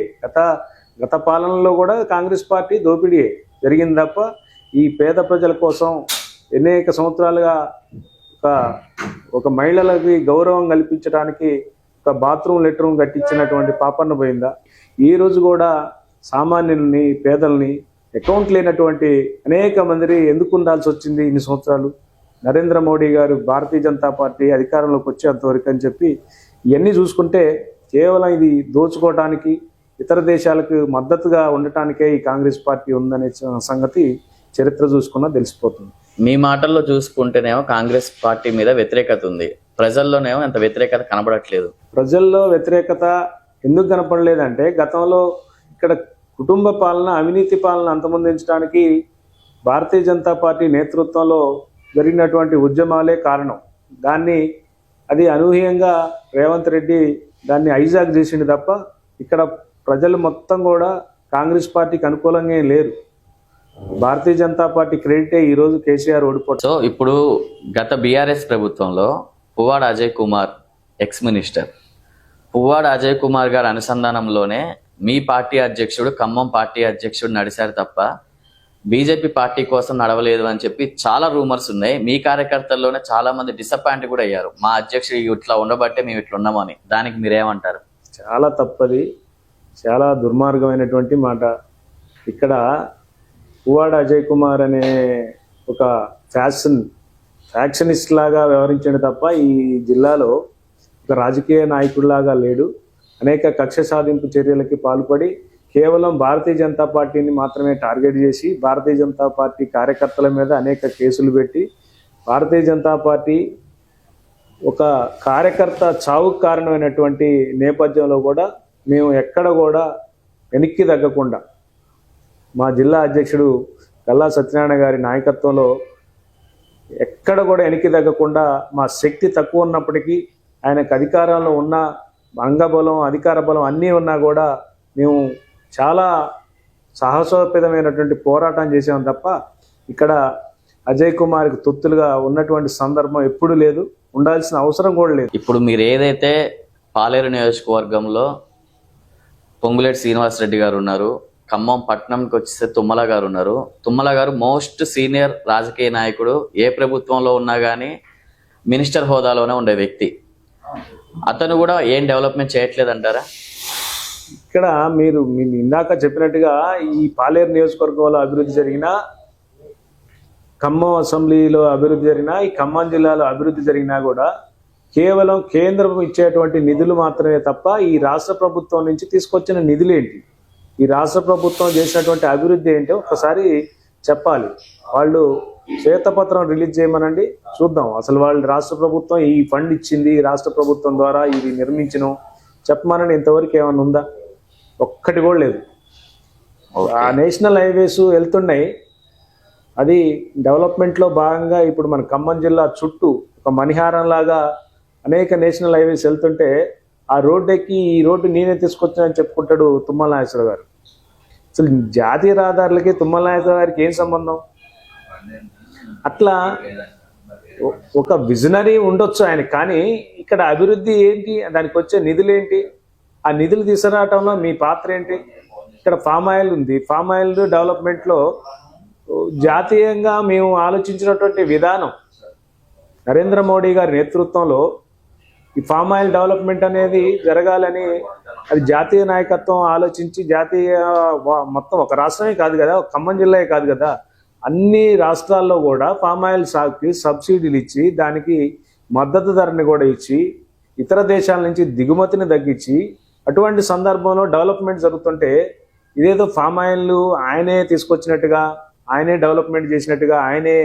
గత పాలనలో కూడా కాంగ్రెస్ పార్టీ దోపిడీ జరిగింది తప్ప ఈ పేద ప్రజల కోసం అనేక సంవత్సరాలుగా ఒక మహిళలకి గౌరవం కల్పించడానికి ఒక బాత్రూమ్ లెట్రూమ్ కట్టించినటువంటి పాపన్న పోయిందా? ఈ రోజు కూడా సామాన్యుల్ని, పేదల్ని, అకౌంట్ లేనటువంటి అనేక మంది ఎందుకు ఉండాల్సి వచ్చింది ఇన్ని సంవత్సరాలు? నరేంద్ర మోడీ గారు భారతీయ జనతా పార్టీ అధికారంలోకి వచ్చేంతవరకు అని చెప్పి ఇవన్నీ చూసుకుంటే కేవలం ఇది దోచుకోవడానికి, ఇతర దేశాలకు మద్దతుగా ఉండటానికే ఈ కాంగ్రెస్ పార్టీ ఉందనే సంగతి చరిత్ర చూసుకున్నా తెలిసిపోతుంది. మీ మాటల్లో చూసుకుంటేనేమో కాంగ్రెస్ పార్టీ మీద వ్యతిరేకత ఉంది, ప్రజల్లోనేమో అంత వ్యతిరేకత కనబడట్లేదు. ప్రజల్లో వ్యతిరేకత ఎందుకు కనపడలేదంటే గతంలో ఇక్కడ కుటుంబ పాలన, అవినీతి పాలన అంతమొందించడానికి భారతీయ జనతా పార్టీ నేతృత్వంలో జరిగినటువంటి ఉద్యమాలే కారణం. అది అనూహ్యంగా రేవంత్ రెడ్డి దాన్ని హైజాక్ చేసిండు తప్ప ఇక్కడ ప్రజలు మొత్తం కూడా కాంగ్రెస్ పార్టీకి అనుకూలంగా లేరు. భారతీయ జనతా పార్టీ క్రెడిటే ఈరోజు కేసీఆర్ ఓడిపోతారు. సో ఇప్పుడు గత బీఆర్ఎస్ ప్రభుత్వంలో పువ్వాడ అజయ్ కుమార్ ఎక్స్ మినిస్టర్, పువ్వాడ అజయ్ కుమార్ గారి అనుసంధానంలోనే మీ పార్టీ అధ్యక్షుడు, ఖమ్మం పార్టీ అధ్యక్షుడు నడిచారు తప్ప బీజేపీ పార్టీ కోసం నడవలేదు అని చెప్పి చాలా రూమర్స్ ఉన్నాయి. మీ కార్యకర్తల్లోనే చాలా మంది డిసప్పాయింట్ కూడా అయ్యారు. మా అధ్యక్షుడు ఇట్లా ఉండబట్టే మేము ఇట్లా ఉన్నామని. దానికి మీరేమంటారు? చాలా తప్పది, చాలా దుర్మార్గమైనటువంటి మాట. ఇక్కడ పువ్వాడ అజయ్ కుమార్ అనే ఒక ఫ్యాక్షనిస్ట్ లాగా వ్యవహరించాడు తప్ప ఈ జిల్లాలో ఒక రాజకీయ నాయకుడిలాగా లేడు. అనేక కక్ష సాధింపు చర్యలకి పాల్పడి కేవలం భారతీయ జనతా పార్టీని మాత్రమే టార్గెట్ చేసి భారతీయ జనతా పార్టీ కార్యకర్తల మీద అనేక కేసులు పెట్టి భారతీయ జనతా పార్టీ ఒక కార్యకర్త చావుకు కారణమైనటువంటి నేపథ్యంలో కూడా మేము ఎక్కడ కూడా వెనక్కి తగ్గకుండా మా జిల్లా అధ్యక్షుడు గల్లా సత్యనారాయణ గారి నాయకత్వంలో ఎక్కడ కూడా వెనక్కి తగ్గకుండా మా శక్తి తక్కువ ఉన్నప్పటికీ ఆయనకు అధికారంలో ఉన్న అంగబలం అధికార బలం అన్నీ ఉన్నా కూడా మేము చాలా సాహసోపేతమైనటువంటి పోరాటం చేసాం తప్ప ఇక్కడ అజయ్ కుమార్కి తొత్తులుగా ఉన్నటువంటి సందర్భం ఎప్పుడూ లేదు, ఉండాల్సిన అవసరం కూడా లేదు. ఇప్పుడు మీరు ఏదైతే పాలేరు నియోజకవర్గంలో పొంగులేటి శ్రీనివాసరెడ్డి గారు ఉన్నారు, ఖమ్మం పట్టణంకి వచ్చేస్తే తుమ్మల గారు ఉన్నారు. తుమ్మల గారు మోస్ట్ సీనియర్ రాజకీయ నాయకుడు, ఏ ప్రభుత్వంలో ఉన్నా కానీ మినిస్టర్ హోదాలోనే ఉండే వ్యక్తి. అతను కూడా ఏం డెవలప్మెంట్ చేయట్లేదు అంటారా? ఇక్కడ మీరు ఇందాక చెప్పినట్టుగా ఈ పాలేరు నియోజకవర్గంలో అభివృద్ధి జరిగినా, ఖమ్మం అసెంబ్లీలో అభివృద్ధి జరిగినా, ఈ ఖమ్మం జిల్లాలో అభివృద్ధి జరిగినా కూడా కేవలం కేంద్రం ఇచ్చేటువంటి నిధులు మాత్రమే తప్ప ఈ రాష్ట్ర ప్రభుత్వం నుంచి తీసుకొచ్చిన నిధులు ఏంటి, ఈ రాష్ట్ర ప్రభుత్వం చేసినటువంటి అభివృద్ధి ఏంటో ఒకసారి చెప్పాలి. వాళ్ళు శ్వేతపత్రం రిలీజ్ చేయమనండి, చూద్దాం అసలు వాళ్ళు రాష్ట్ర ప్రభుత్వం ఈ ఫండ్ ఇచ్చింది, రాష్ట్ర ప్రభుత్వం ద్వారా ఇది నిర్మించను చెప్పమనండి. ఇంతవరకు ఏమైనా ఉందా? ఒక్కటి కూడా లేదు. ఆ నేషనల్ హైవేస్ వెళ్తున్నాయి, అది డెవలప్మెంట్లో భాగంగా ఇప్పుడు మన ఖమ్మం జిల్లా చుట్టూ ఒక మణిహారం లాగా అనేక నేషనల్ హైవేస్ వెళ్తుంటే ఆ రోడ్డు ఎక్కి ఈ రోడ్డు నేనే తీసుకొచ్చానని చెప్పుకుంటాడు తుమ్మల నాగేశ్వరరావు గారు. అసలు జాతీయ రహదారులకి తుమ్మల నాగేశ్వరరావు గారికి ఏం సంబంధం? అట్లా ఒక విజనరీ ఉండొచ్చు ఆయన, కానీ ఇక్కడ అభివృద్ధి ఏంటి, దానికి వచ్చే నిధులు ఏంటి, ఆ నిధులు తీసుకురావటంలో మీ పాత్ర ఏంటి? ఇక్కడ ఫామ్ ఆయిల్ ఉంది, ఫామ్ ఆయిల్ డెవలప్మెంట్లో జాతీయంగా మేము ఆలోచించినటువంటి విధానం నరేంద్ర మోడీ గారి నేతృత్వంలో ఈ ఫామ్ ఆయిల్ డెవలప్మెంట్ అనేది జరగాలని అది జాతీయ నాయకత్వం ఆలోచించి జాతీయ మొత్తం ఒక రాష్ట్రమే కాదు కదా, ఒక ఖమ్మం జిల్లా కాదు కదా, అన్ని రాష్ట్రాల్లో కూడా ఫామ్ ఆయిల్ సాగుకి సబ్సిడీలు ఇచ్చి దానికి మద్దతు ధరని కూడా ఇచ్చి ఇతర దేశాల నుంచి దిగుమతిని తగ్గించి అటువంటి సందర్భంలో డెవలప్మెంట్ జరుగుతుంటే ఇదేదో ఫామ్ ఆయిల్ ఆయనే తీసుకొచ్చినట్టుగా, ఆయనే డెవలప్మెంట్ చేసినట్టుగా, ఆయనే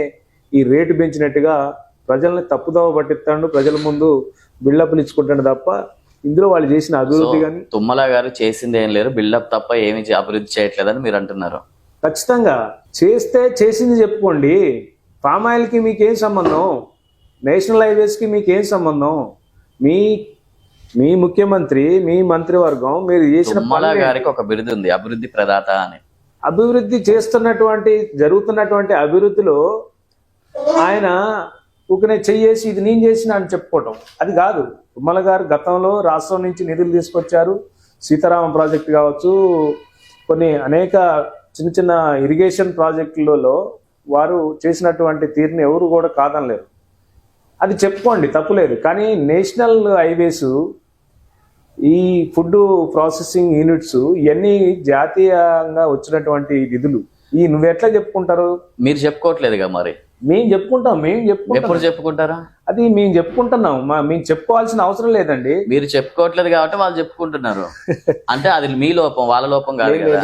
ఈ రేటు పెంచినట్టుగా ప్రజల్ని తప్పుదోవ పట్టిస్తాడు, ప్రజల ముందు బిల్డప్లు ఇచ్చుకుంటాడు తప్ప ఇందులో వాళ్ళు చేసిన అభివృద్ధి కానీ. తుమ్మల గారు చేసింది ఏం లేదు, బిల్డప్ తప్ప ఏమి అభివృద్ధి చేయట్లేదని మీరు అంటున్నారు. ఖచ్చితంగా చేస్తే చేసింది చెప్పుకోండి. ఫామ్ ఆయిల్కి మీకేం సంబంధం? నేషనల్ హైవేస్కి మీకేం సంబంధం? మీ ముఖ్యమంత్రి, మీ మంత్రివర్గం మీరు చేసిన తుమ్మల గారికి ఒక బిరుదు ఉంది, అభివృద్ధి ప్రదాత అని. అభివృద్ధి జరుగుతున్నటువంటి అభివృద్ధిలో ఆయన ఊకనే చెయ్యేసి ఇది నేను చేసిన అని చెప్పుకోవటం అది కాదు. తుమ్మల గారు గతంలో రాష్ట్రం నుంచి నిధులు తీసుకొచ్చారు, సీతారామ ప్రాజెక్టు కావచ్చు, కొన్ని అనేక చిన్న చిన్న ఇరిగేషన్ ప్రాజెక్టులలో వారు చేసినటువంటి తీరుని ఎవరు కూడా కాదనలేరు, అది చెప్పుకోండి తప్పులేదు. కానీ నేషనల్ హైవేస్, ఈ ఫుడ్ ప్రాసెసింగ్ యూనిట్స్ ఇవన్నీ జాతీయంగా వచ్చినటువంటి నిధులు నువ్వు ఎట్లా చెప్పుకుంటారు? మీరు చెప్పుకోవట్లేదుగా మరి. మేము చెప్పుకుంటాం. ఎప్పుడు చెప్పుకుంటారా? అది మేము చెప్పుకుంటున్నాం, మేము చెప్పుకోవాల్సిన అవసరం లేదండి. మీరు చెప్పుకోవట్లేదు కాబట్టి వాళ్ళు చెప్పుకుంటున్నారు. అంటే అది మీ లోపం, వాళ్ళ లోపం కాదు కదా.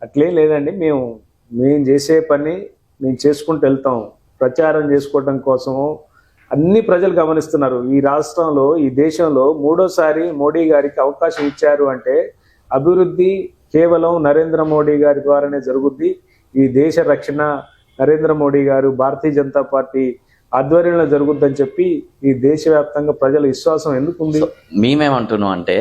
అట్లేం లేదండి. మేము చేసే పని మేము చేసుకుంటూ వెళ్తాం. ప్రచారం చేసుకోవడం కోసము అన్ని ప్రజలు గమనిస్తున్నారు. ఈ రాష్ట్రంలో, ఈ దేశంలో మూడోసారి మోడీ గారికి అవకాశం ఇచ్చారు అంటే అభివృద్ధి కేవలం నరేంద్ర మోడీ గారి ద్వారానే జరుగుద్ది. ఈ దేశ రక్షణ నరేంద్ర మోడీ గారు, భారతీయ జనతా పార్టీ ఆధ్వర్యంలో జరుగుద్దని చెప్పి ఈ దేశవ్యాప్తంగా ప్రజల విశ్వాసం ఎందుకు ఉంది? మేమేమంటున్నాం అంటే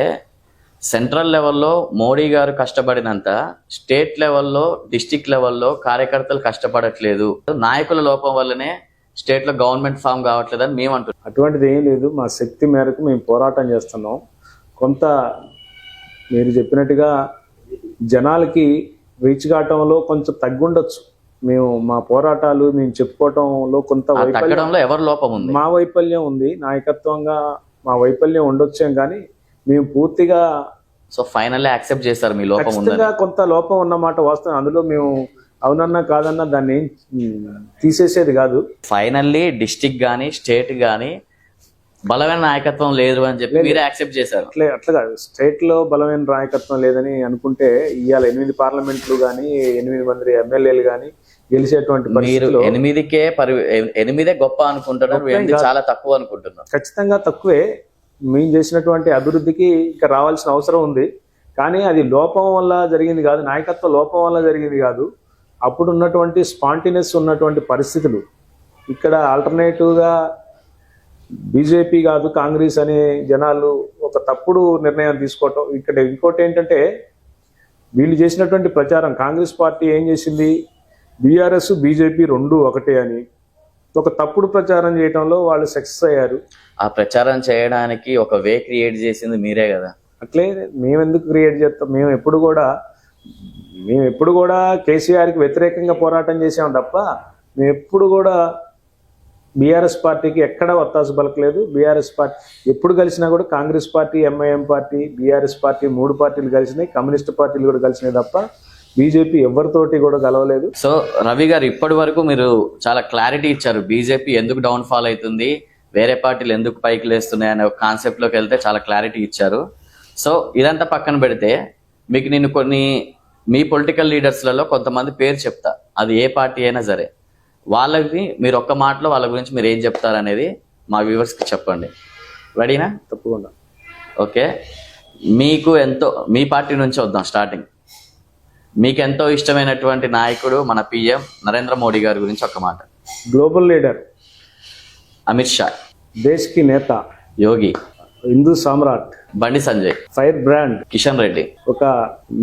సెంట్రల్ లెవెల్లో మోడీ గారు కష్టపడినంత స్టేట్ లెవెల్లో, డిస్టిక్ లెవెల్లో కార్యకర్తలు కష్టపడట్లేదు. నాయకుల లోపం వల్లనే స్టేట్ లో గవర్నమెంట్ ఫామ్ కావట్లేదని మేము అంటున్నాం. అటువంటిది ఏం లేదు. మా శక్తి మేరకు మేము పోరాటం చేస్తున్నాం. కొంత మీరు చెప్పినట్టుగా జనాలకి రీచ్ కావటంలో కొంచెం తగ్గుండొచ్చు. మా పోరాటాలు మేము చెప్పుకోవటంలో కొంత తగ్గడంలో ఎవరి లోపం ఉంది? మా వైఫల్యం ఉంది. నాయకత్వంగా మా వైఫల్యం ఉండొచ్చాం, కానీ మేము పూర్తిగా ఫైనల్లీ యాక్సెప్ట్ చేస్తారు మీ లోపం ఉంది. కొంత లోపం ఉన్నమాట వాస్తవం. అందులో మేము అవునన్నా కాదన్నా దాన్ని తీసేసేది కాదు. ఫైనల్లీ డిస్టిక్ గానీ స్టేట్ గానీ బలమైన నాయకత్వం లేదు అని చెప్పి మీరే యాక్సెప్ట్ చేశారు. అట్లా కాదు. స్టేట్ లో బలమైన నాయకత్వం లేదని అనుకుంటే ఇవాళ 8 పార్లమెంట్లు కానీ 8 మంది ఎమ్మెల్యేలు కానీ గెలిచేటువంటి మీరు 8 గొప్ప అనుకుంటున్నారు, చాలా తక్కువ అనుకుంటున్నారు. ఖచ్చితంగా తక్కువే. మేము చేసినటువంటి అభివృద్ధికి ఇంకా రావాల్సిన అవసరం ఉంది. కానీ అది లోపం వల్ల జరిగింది కాదు, నాయకత్వ లోపం వల్ల జరిగింది కాదు. అప్పుడు ఉన్నటువంటి స్పాంటినెస్ ఉన్నటువంటి పరిస్థితులు, ఇక్కడ ఆల్టర్నేటివ్గా బీజేపీ కాదు కాంగ్రెస్ అనే జనాలు ఒక తప్పుడు నిర్ణయం తీసుకోవటం. ఇక్కడ ఇంకోటి ఏంటంటే వీళ్ళు చేసినటువంటి ప్రచారం, కాంగ్రెస్ పార్టీ ఏం చేసింది, బీఆర్ఎస్ బీజేపీ రెండు ఒకటే అని ఒక తప్పుడు ప్రచారం చేయడంలో వాళ్ళు సక్సెస్ అయ్యారు. ఆ ప్రచారం చేయడానికి ఒక వే క్రియేట్ చేసింది మీరే కదా. అట్లే మేము ఎందుకు క్రియేట్ చేస్తాం, మేము ఎప్పుడు కూడా కేసీఆర్కి వ్యతిరేకంగా పోరాటం చేసాం తప్ప మేము ఎప్పుడు కూడా బీఆర్ఎస్ పార్టీకి ఎక్కడా ఒత్తాసు పలకలేదు. బీఆర్ఎస్ పార్టీ ఎప్పుడు కలిసినా కూడా Congress party, MIM party, BRS party 3 పార్టీలు కలిసినాయి, కమ్యూనిస్ట్ పార్టీలు కూడా కలిసినాయి తప్ప బీజేపీ ఎవరితోటి కూడా కలవలేదు. సో రవి గారు, ఇప్పటి వరకు మీరు చాలా క్లారిటీ ఇచ్చారు. బీజేపీ ఎందుకు డౌన్ ఫాల్ అవుతుంది, వేరే పార్టీలు ఎందుకు పైకి లేస్తున్నాయి అనే ఒక కాన్సెప్ట్లోకి వెళ్తే చాలా క్లారిటీ ఇచ్చారు. సో ఇదంతా పక్కన పెడితే మీకు నేను కొన్ని మీ పొలిటికల్ లీడర్స్లలో కొంతమంది పేరు చెప్తా, అది ఏ పార్టీ అయినా సరే, వాళ్ళకి మీరు ఒక్క మాటలో వాళ్ళ గురించి మీరు ఏం చెప్తారు అనేది మా వ్యూవర్స్కి చెప్పండి. రెడీనా? తప్పకుండా. ఓకే, మీ పార్టీ నుంచి వద్దాం స్టార్టింగ్. మీకు ఎంతో ఇష్టమైనటువంటి నాయకుడు మన పిఎం నరేంద్ర మోడీ గారి గురించి ఒక మాట. గ్లోబల్ లీడర్ అమిత్ షా, దేశ్ కి నేత యోగి, హిందూ సామ్రాట్ బండి సంజయ్, ఫైర్ బ్రాండ్ కిషన్ రెడ్డి, ఒక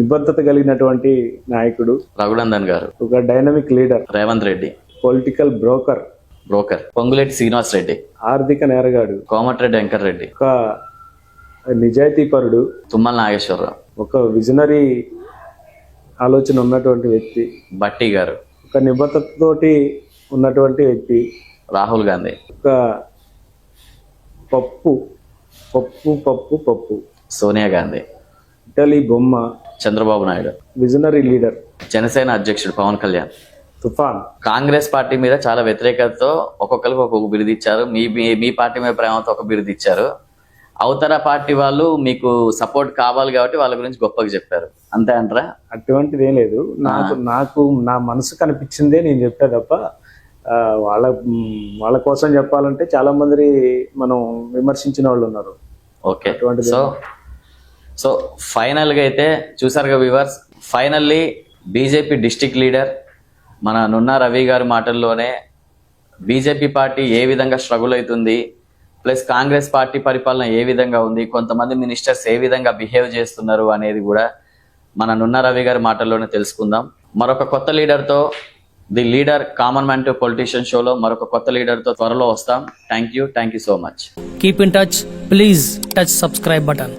నిబద్ధత కలిగినటువంటి నాయకుడు, రఘునందన్ గారు, ఒక dynamic leader, Revanth Reddy, political broker, Ponguleti Srinivas Reddy, ఆర్థిక నేరగాడు, కోమటిరెడ్డి వెంకర్ రెడ్డి, ఒక నిజాయితీపరుడు, తుమ్మల నాగేశ్వరరావు, ఒక విజనరీ ఆలోచన ఉన్నటువంటి వ్యక్తి, బట్టి గారు, ఒక నిబద్ధతతోటి ఉన్నటువంటి వ్యక్తి, రాహుల్ గాంధీ, ఒక పప్పు పప్పు పప్పు పప్పు సోనియా గాంధీ, ఇటలీ బొమ్మ చంద్రబాబు నాయుడు, విజనరీ లీడర్ జనసేన అధ్యక్షుడు పవన్ కళ్యాణ్. తుఫాన్. కాంగ్రెస్ పార్టీ మీద చాలా వ్యతిరేకతతో ఒక్కొక్కరికి ఒక్కొక్క బిరుదు ఇచ్చారు. మీ పార్టీ మీద ప్రేమతో ఒక బిరుదు ఇచ్చారు. అవతర పార్టీ వాళ్ళు మీకు సపోర్ట్ కావాలి కాబట్టి వాళ్ళ గురించి గొప్పగా చెప్పారు, అంతే అంటారా? అటువంటిది ఏం లేదు. నాకు నా మనసు కనిపించిందే నేను చెప్పా తప్ప వాళ్ళ కోసం చెప్పాలంటే చాలా మంది మనం విమర్శించిన వాళ్ళు ఉన్నారు. ఓకే, సో ఫైనల్గా అయితే చూసారుగా viewers, finally BJP district leader మన నున్నా రవి గారి మాటల్లోనే బీజేపీ పార్టీ ఏ విధంగా స్ట్రగుల్ అవుతుంది, ప్లస్ కాంగ్రెస్ పార్టీ పరిపాలన ఏ విధంగా ఉంది, కొంతమంది మినిస్టర్స్ ఏ విధంగా బిహేవ్ చేస్తున్నారు అనేది కూడా మన నున్నా రవి గారి మాటల్లోనే తెలుసుకుందాం. మరొక కొత్త లీడర్తో, the leader common man to politician షోలో మరొక కొత్త లీడర్తో త్వరలో వస్తాం. Thank you so much. Keep in touch. Please touch subscribe button.